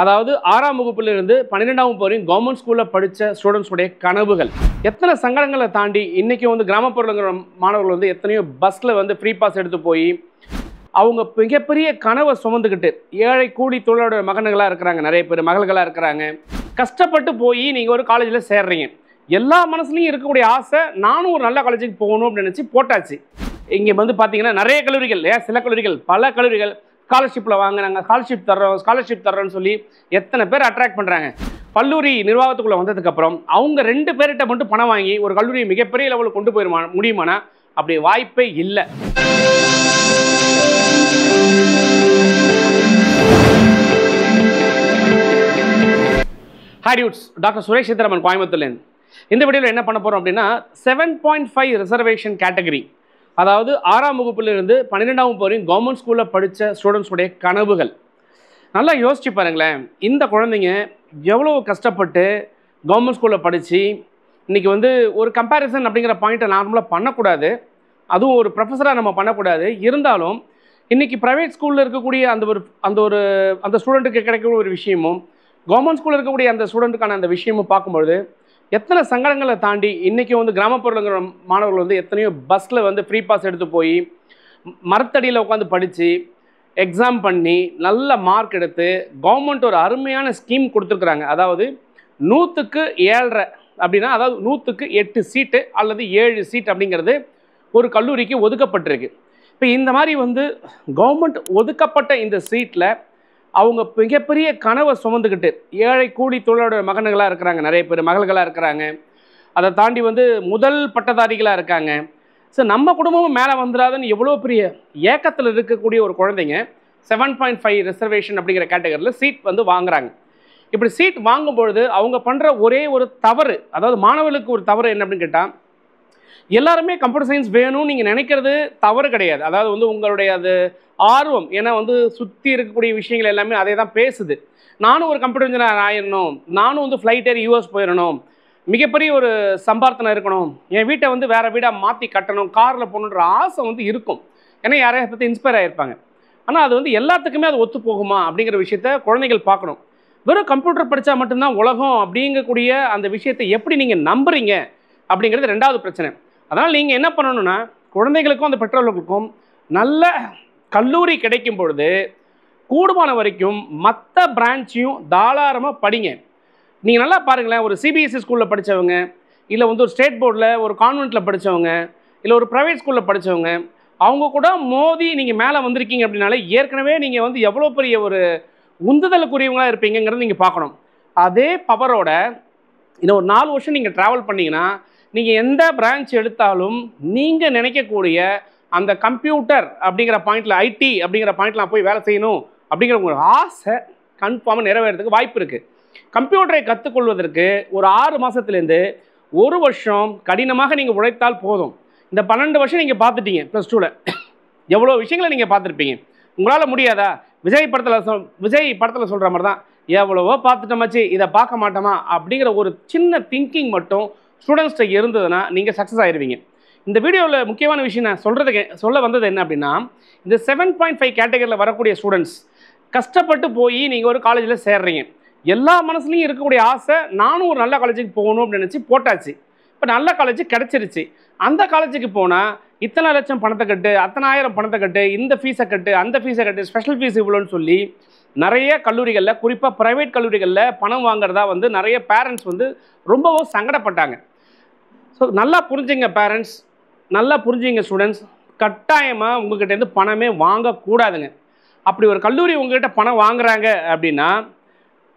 அதாவது 6ஆம் வகுப்பிலிருந்து 12ஆம் வகுப்பு வரையும் கவர்மெண்ட் ஸ்கூலில் படித்த ஸ்டூடெண்ட்ஸுடைய கனவுகள் எத்தனை சங்கடங்களை தாண்டி இன்றைக்கி வந்து கிராமப்புறங்கிற மாணவர்கள் வந்து எத்தனையோ பஸ்ஸில் வந்து ஃப்ரீ பாஸ் எடுத்து போய் அவங்க மிகப்பெரிய கனவை சுமந்துக்கிட்டு ஏழை கூலி தொழிலாளர் மகன்களாக இருக்கிறாங்க, நிறைய பேர் மகள்களாக இருக்கிறாங்க. கஷ்டப்பட்டு போய் நீங்கள் ஒரு காலேஜில் சேர்றீங்க. எல்லா மனசுலையும் இருக்கக்கூடிய ஆசை நானும் ஒரு நல்ல காலேஜுக்கு போகணும் அப்படின்னு நினச்சி போட்டாச்சு. இங்கே வந்து பார்த்தீங்கன்னா நிறைய கல்லூரிகள், சில கல்லூரிகள், பல கல்லூரிகள் ஸ்காலர்ஷிப்பில் வாங்க, நாங்கள் ஸ்காலர்ஷிப் தர்றோம்னு சொல்லி எத்தனை பேர் அட்ராக்ட் பண்ணுறாங்க. கல்லூரி நிர்வாகத்துக்குள்ளே வந்ததுக்கப்புறம் அவங்க 2 பேர்கிட்ட மட்டும் பணம் வாங்கி ஒரு கல்லூரியை மிகப்பெரிய லெவலுக்கு கொண்டு போயிட முடியுமானா அப்படி வாய்ப்பே இல்லை. ஹாய் டியூட்ஸ், டாக்டர் சுரேஷ் சித்ராமன் கோயம்புத்தூர்லேருந்து. இந்த வீடியோவில் என்ன பண்ண போகிறோம் அப்படின்னா 7.5 ரிசர்வேஷன் கேட்டகரி, அதாவது 6ஆம் வகுப்பிலிருந்து 12ஆம் வகுப்பு வரையும் கவர்மெண்ட் ஸ்கூலில் படித்த ஸ்டூடெண்ட்ஸுடைய கனவுகள். நல்லா யோசிச்சு பாருங்களேன், இந்த குழந்தைங்க எவ்வளோ கஷ்டப்பட்டு கவர்மெண்ட் ஸ்கூலில் படித்து இன்றைக்கி வந்து ஒரு கம்பேரிசன் அப்படிங்கிற பாயிண்ட்டை நார்மலாக பண்ணக்கூடாது, அதுவும் ஒரு ப்ரொஃபஸராக நம்ம பண்ணக்கூடாது. இருந்தாலும் இன்றைக்கி ப்ரைவேட் ஸ்கூலில் இருக்கக்கூடிய அந்த ஸ்டூடெண்ட்டுக்கு கிடைக்கக்கூடிய ஒரு விஷயமும் கவர்மெண்ட் ஸ்கூலில் இருக்கக்கூடிய அந்த ஸ்டூடெண்ட்டுக்கான அந்த விஷயமும் பார்க்கும்பொழுது எத்தனை சங்கடங்களை தாண்டி இன்றைக்கி வந்து கிராமப்புறங்கிற மாணவர்கள் வந்து எத்தனையோ பஸ்ஸில் வந்து ஃப்ரீ பாஸ் எடுத்து போய் மரத்தடியில் உட்காந்து படித்து எக்ஸாம் பண்ணி நல்ல மார்க் எடுத்து கவர்மெண்ட் ஒரு அருமையான ஸ்கீம் கொடுத்துருக்குறாங்க. அதாவது 100க்கு 7.5 அப்படின்னா, அதாவது 100க்கு 8 சீட்டு அல்லது 7 சீட் அப்படிங்கிறது ஒரு கல்லூரிக்கு ஒதுக்கப்பட்டிருக்கு. இப்போ இந்த மாதிரி வந்து கவர்மெண்ட் ஒதுக்கப்பட்ட இந்த சீட்டில் அவங்க மிகப்பெரிய கனவை சுமந்துக்கிட்டு ஏழை கூலி தொழிலாளர் மகன்களாக இருக்கிறாங்க, நிறைய பேர் மகள்களாக இருக்கிறாங்க. அதை தாண்டி வந்து முதல் பட்டதாரிகளாக இருக்காங்க. ஸோ நம்ம குடும்பமும் மேலே வந்துடாதுன்னு எவ்வளோ பெரிய ஏக்கத்தில் இருக்கக்கூடிய ஒரு குழந்தைங்க 7.5 ரிசர்வேஷன் அப்படிங்கிற கேட்டகரியில் சீட் வந்து வாங்குறாங்க. இப்படி சீட் வாங்கும்பொழுது அவங்க பண்ணுற ஒரே ஒரு தவறு, அதாவது மாணவர்களுக்கு ஒரு தவறு என்ன அப்படின்னு கேட்டால், எல்லாருமே கம்ப்யூட்டர் சயின்ஸ் வேணும்னு நீங்கள் நினைக்கிறது தவறு கிடையாது. அதாவது வந்து உங்களுடைய அது ஆர்வம், ஏன்னா வந்து சுற்றி இருக்கக்கூடிய விஷயங்கள் எல்லாமே அதே தான் பேசுது. நானும் ஒரு கம்ப்யூட்டர் இன்ஜினியர் ஆயிடணும், நானும் வந்து ஃப்ளைட் ஏறி யூஎஸ் போயிடணும், மிகப்பெரிய ஒரு சம்பார்த்தனை இருக்கணும், என் வீட்டை வந்து வேறு வீடாக மாற்றி கட்டணும், காரில் போகணுன்ற ஆசை வந்து இருக்கும். ஏன்னா யாரையா பற்றி இன்ஸ்பயர் ஆகிருப்பாங்க. ஆனால் அது வந்து எல்லாத்துக்குமே அது ஒத்து போகுமா அப்படிங்கிற விஷயத்த குழந்தைகள் பார்க்கணும். வெறும் கம்ப்யூட்டர் படித்தா மட்டும்தான் உலகம் அப்படிங்கக்கூடிய அந்த விஷயத்தை எப்படி நீங்கள் நம்புறீங்க அப்படிங்கிறது 2வது பிரச்சனை. அதனால் நீங்கள் என்ன பண்ணணும்னா, குழந்தைகளுக்கும் அந்த பெற்றோர்களுக்கும் நல்ல கல்லூரி கிடைக்கும் பொழுது கூடுமான வரைக்கும் மற்ற பிரான்ச்சையும் தாராளமாக படிங்க. நீங்கள் நல்லா பாருங்களேன், ஒரு சிபிஎஸ்சி ஸ்கூலில் படித்தவங்க, இல்லை வந்து ஒரு ஸ்டேட் போர்டில் ஒரு கான்வென்ட்டில் படித்தவங்க, இல்லை ஒரு ப்ரைவேட் ஸ்கூலில் படித்தவங்க, அவங்க கூட மோதி நீங்கள் மேலே வந்திருக்கீங்க அப்படின்னாலே ஏற்கனவே நீங்கள் வந்து எவ்வளோ பெரிய ஒரு உந்துதலுக்குரியவங்களாக இருப்பீங்கிறத நீங்கள் பார்க்கணும். அதே பவரோட இன்னும் ஒரு 4 வருஷம் நீங்கள் ட்ராவல் பண்ணிங்கன்னா நீங்கள் எந்த பிரான்ச் எடுத்தாலும் நீங்கள் நினைக்கக்கூடிய அந்த கம்ப்யூட்டர் அப்படிங்கிற பாயிண்டில், ஐடி அப்படிங்கிற பாயிண்டில் நான் போய் வேலை செய்யணும் அப்படிங்கிற ஒரு ஆசை கன்ஃபார்மாக நிறைவேறதுக்கு வாய்ப்பு இருக்குது. கம்ப்யூட்டரை கற்றுக்கொள்வதற்கு ஒரு 6 மாதத்துலேருந்து 1 வருஷம் கடினமாக நீங்கள் உழைத்தால் போதும். இந்த 12 வருஷம் நீங்கள் பார்த்துட்டீங்க, +2ல் எவ்வளோ விஷயங்களை நீங்கள் பார்த்துருப்பீங்க. உங்களால் முடியாதா? விஜய் படத்தில் சொல்கிற மாதிரி தான், எவ்வளவோ பார்த்துட்டோமாச்சு, இதை பார்க்க மாட்டோமா அப்படிங்கிற ஒரு சின்ன திங்கிங் மட்டும் ஸ்டூடெண்ட்ஸ்கிட்ட இருந்ததுன்னா நீங்கள் சக்ஸஸ் ஆயிடுவீங்க. இந்த வீடியோவில் முக்கியமான விஷயம் நான் சொல்ல வந்தது என்ன அப்படின்னா, இந்த 7.5 கேட்டகரியில் வரக்கூடிய ஸ்டூடெண்ட்ஸ் கஷ்டப்பட்டு போய் நீங்கள் ஒரு காலேஜில் சேர்றீங்க. எல்லா மனசுலையும் இருக்கக்கூடிய ஆசை நானும் ஒரு நல்ல காலேஜுக்கு போகணும் அப்படின்னு நினச்சி போட்டாச்சு. இப்போ நல்ல காலேஜ் கிடச்சிருச்சு. அந்த காலேஜுக்கு போனால் இத்தனை லட்சம் பணத்தை கட்டு, அத்தனை ஆயிரம் பணத்தை கட்டு, இந்த ஃபீஸை கட்டு, அந்த ஃபீஸை கட்டு, ஸ்பெஷல் ஃபீஸ் இவ்வளோன்னு சொல்லி நிறைய கல்லூரிகளில், குறிப்பாக ப்ரைவேட் கல்லூரிகளில் பணம் வாங்குறதா வந்து நிறைய பேரண்ட்ஸ் வந்து ரொம்பவும் சங்கடப்பட்டாங்க. ஸோ நல்லா புரிஞ்சுங்க பேரண்ட்ஸ், நல்லா புரிஞ்சுங்க ஸ்டூடெண்ட்ஸ், கட்டாயமாக உங்கள்கிட்டேருந்து பணமே வாங்கக்கூடாதுங்க. அப்படி ஒரு கல்லூரி உங்கள்கிட்ட பணம் வாங்குறாங்க அப்படின்னா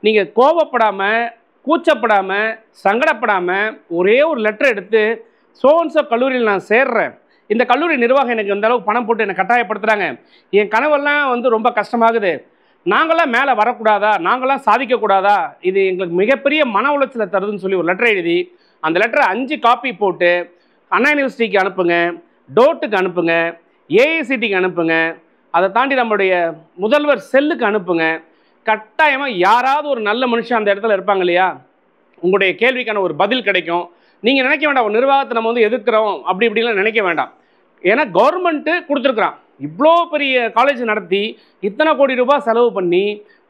நீங்கள் கோபப்படாமல், கூச்சப்படாமல், சங்கடப்படாமல் ஒரே ஒரு லெட்டர் எடுத்து சோன்சோ கல்லூரியில் நான் சேர்றேன், இந்த கல்லூரி நிர்வாகம் எனக்கு இந்த அளவுக்கு பணம் போட்டு என்னை கட்டாயப்படுத்துகிறாங்க, என் கனவெல்லாம் வந்து ரொம்ப கஷ்டமாகுது, நாங்களாம் மேலே வரக்கூடாதா, நாங்களாம் சாதிக்கக்கூடாதா, இது எங்களுக்கு மிகப்பெரிய மன உளைச்சலை தருதுன்னு சொல்லி ஒரு லெட்டர் எழுதி அந்த லெட்டரை 5 காப்பி போட்டு அண்ணா யூனிவர்சிட்டிக்கு அனுப்புங்க, டோட்டுக்கு அனுப்புங்க, ஏஐசிடிக்கு அனுப்புங்க, அதை தாண்டி நம்மளுடைய முதல்வர் செல்லுக்கு அனுப்புங்க. கட்டாயமாக யாராவது ஒரு நல்ல மனுஷன் அந்த இடத்துல இருப்பாங்க இல்லையா, உங்களுடைய கேள்விக்கான ஒரு பதில் கிடைக்கும். நீங்கள் நினைக்க வேண்டாம் ஒரு நிர்வாகத்தை நம்ம வந்து எதிர்க்கிறோம் அப்படி இப்படிலாம் நினைக்க வேண்டாம். ஏன்னா கவர்மெண்ட்டு கொடுத்துருக்குறான், இவ்வளோ பெரிய காலேஜ் நடத்தி இத்தனை கோடி ரூபாய் செலவு பண்ணி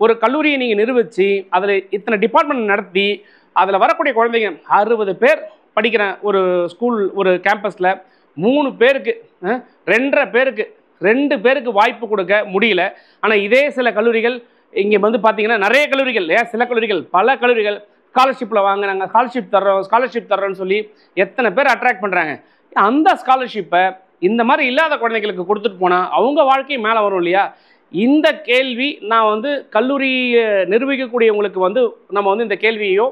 ஒரு கல்லூரியை நீங்கள் நிறுவிச்சு அதில் இத்தனை டிபார்ட்மெண்ட் நடத்தி அதில் வரக்கூடிய குழந்தைங்க 60 பேர் படிக்கிற ஒரு ஸ்கூல் ஒரு கேம்பஸில் 3 பேருக்கு 2 பேருக்கு வாய்ப்பு கொடுக்க முடியல. ஆனால் இதே சில கல்லூரிகள் இங்கே வந்து பார்த்தீங்கன்னா நிறைய கல்லூரிகள், சில கல்லூரிகள் பல கல்லூரிகள் ஸ்காலர்ஷிப்பில் வாங்க, நாங்கள் ஸ்காலர்ஷிப் தர்றோம்னு சொல்லி எத்தனை பேர் அட்ராக்ட் பண்ணுறாங்க. அந்த ஸ்காலர்ஷிப்பை இந்த மாதிரி இல்லாத குழந்தைங்களுக்கு கொடுத்துட்டு போனால் அவங்க வாழ்க்கை மேலே வரும் இல்லையா? இந்த கேள்வி நான் வந்து கல்லூரி நிர்வகிக்கக்கூடியவங்களுக்கு வந்து நம்ம வந்து இந்த கேள்வியையோ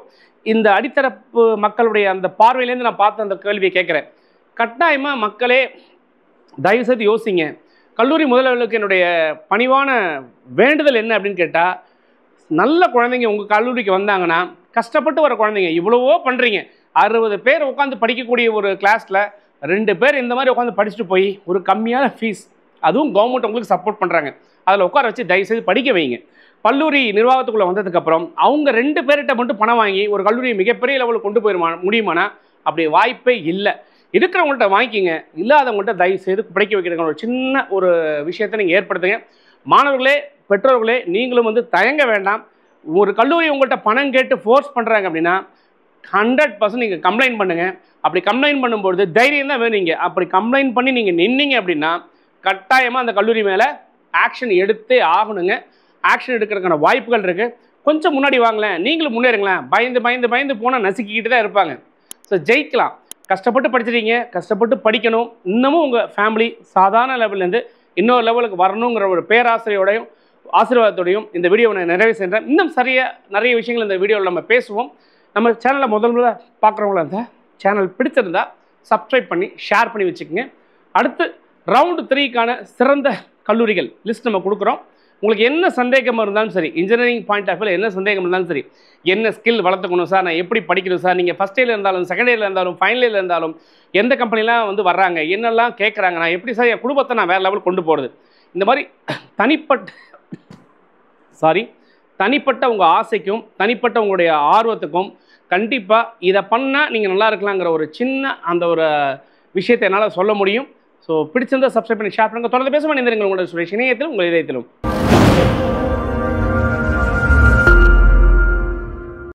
இந்த அடித்தரப்பு மக்களுடைய அந்த பார்வையிலேருந்து நான் பார்த்த அந்த கேள்வியை கேட்குறேன். கட்டாயமாக மக்களே தயவுசெய்து யோசிங்க. கல்லூரி முதல்வர்களுக்கு என்னுடைய பணிவான வேண்டுதல் என்ன அப்படின்னு கேட்டால், நல்ல குழந்தைங்க உங்கள் கல்லூரிக்கு வந்தாங்கன்னா, கஷ்டப்பட்டு வர குழந்தைங்க இவ்வளவோ பண்ணுறீங்க, 60 பேர் உட்காந்து படிக்கக்கூடிய ஒரு கிளாஸில் 2 பேர் இந்த மாதிரி உட்காந்து படிச்சுட்டு போய் ஒரு கம்மியான ஃபீஸ், அதுவும் கவர்மெண்ட் உங்களுக்கு சப்போர்ட் பண்ணுறாங்க, அதில் உட்கார வச்சு தயவுசெய்து படிக்க வைங்க. கல்லூரி நிர்வாகத்துக்குள்ளே வந்ததுக்கப்புறம் அவங்க 2 பேர்கிட்ட மட்டும் பணம் வாங்கி ஒரு கல்லூரியை மிகப்பெரிய லெவலுக்கு கொண்டு போயிட முடியுமானா அப்படி வாய்ப்பே இல்லை. இருக்கிறவங்கள்ட்ட வாங்கிக்கிங்க, இல்லாதவங்கள்ட்ட தயவுசெய்து படிக்க வைக்கிறதுக்கு ஒரு சின்ன ஒரு விஷயத்தை நீங்கள் ஏற்படுத்துங்க. மாணவர்களே, பெற்றோர்களே, நீங்களும் வந்து தயங்க வேண்டாம். ஒரு கல்லூரி உங்கள்கிட்ட பணம் கேட்டு ஃபோர்ஸ் பண்ணுறாங்க அப்படின்னா 100% நீங்கள் கம்ப்ளைண்ட் பண்ணுங்கள். அப்படி கம்ப்ளைண்ட் பண்ணும்போது தைரியம் தான் வேணுங்க. அப்படி கம்ப்ளைண்ட் பண்ணி நீங்கள் நின்னீங்க அப்படின்னா கட்டாயமாக அந்த கல்லூரி மேலே ஆக்ஷன் எடுத்தே ஆகணுங்க. ஆக்ஷன் எடுக்கிறதுக்கான வாய்ப்புகள் இருக்குது. கொஞ்சம் முன்னாடி வாங்கலேன், நீங்களும் முன்னேறுங்களேன். பயந்து போனால் நசுக்கிக்கிட்டு தான் இருப்பாங்க. ஸோ ஜெயிக்கலாம். கஷ்டப்பட்டு படிச்சிருக்கீங்க, கஷ்டப்பட்டு படிக்கணும். இன்னமும் உங்கள் ஃபேமிலி சாதாரண லெவல்லேருந்து இன்னொரு லெவலுக்கு வரணுங்கிற ஒரு பேராசிரியோடையும் ஆசீர்வாதத்தோடையும் இந்த வீடியோவை நான் நிறைவு செய்கிறேன். இன்னும் நிறைய விஷயங்கள் இந்த வீடியோவில் நம்ம பேசுவோம். நம்ம சேனலை முதல்ல பார்க்குறவங்களா இருந்தால் சேனல் பிடிச்சிருந்தா சப்ஸ்கிரைப் பண்ணி ஷேர் பண்ணி வச்சுக்கோங்க. அடுத்து ரவுண்டு 3க்கான சிறந்த கல்லூரிகள் லிஸ்ட் நம்ம கொடுக்குறோம். உங்களுக்கு என்ன சந்தேகம் இருந்தாலும் சரி, இன்ஜினியரிங் பாயிண்ட் ஆஃப் வியூவில் என்ன சந்தேகம் இருந்தாலும் சரி, என்ன ஸ்கில் வளர்த்துக்கணும் சார், நான் எப்படி படிக்கணும் சார், நீங்கள் ஃபஸ்ட் இயரில் இருந்தாலும் செகண்ட் இயரில் இருந்தாலும் ஃபைனல் இயரில் இருந்தாலும் எந்த கம்பெனிலாம் வந்து வர்றாங்க, என்னெல்லாம் கேட்குறாங்க, நான் எப்படி சார் என் குடும்பத்தை நான் வேறு லெவல் கொண்டு போகிறது, இந்த மாதிரி தனிப்பட்ட உங்கள் ஆசைக்கும் தனிப்பட்ட உங்களுடைய ஆர்வத்துக்கும் கண்டிப்பாக இதை பண்ணால் நீங்கள் நல்லா இருக்கலாங்கிற ஒரு சின்ன அந்த ஒரு விஷயத்தை என்னால் சொல்ல முடியும். ஸோ பிடிச்சிருந்தால் சப்ஸ்கிரைப் பண்ணி ஷேர் பண்ணுங்கள். தொடர்ந்து பேச வேண்டிய உங்களுடைய சுரேஷ் இணையத்திலும் உங்கள் இதயத்திலும்.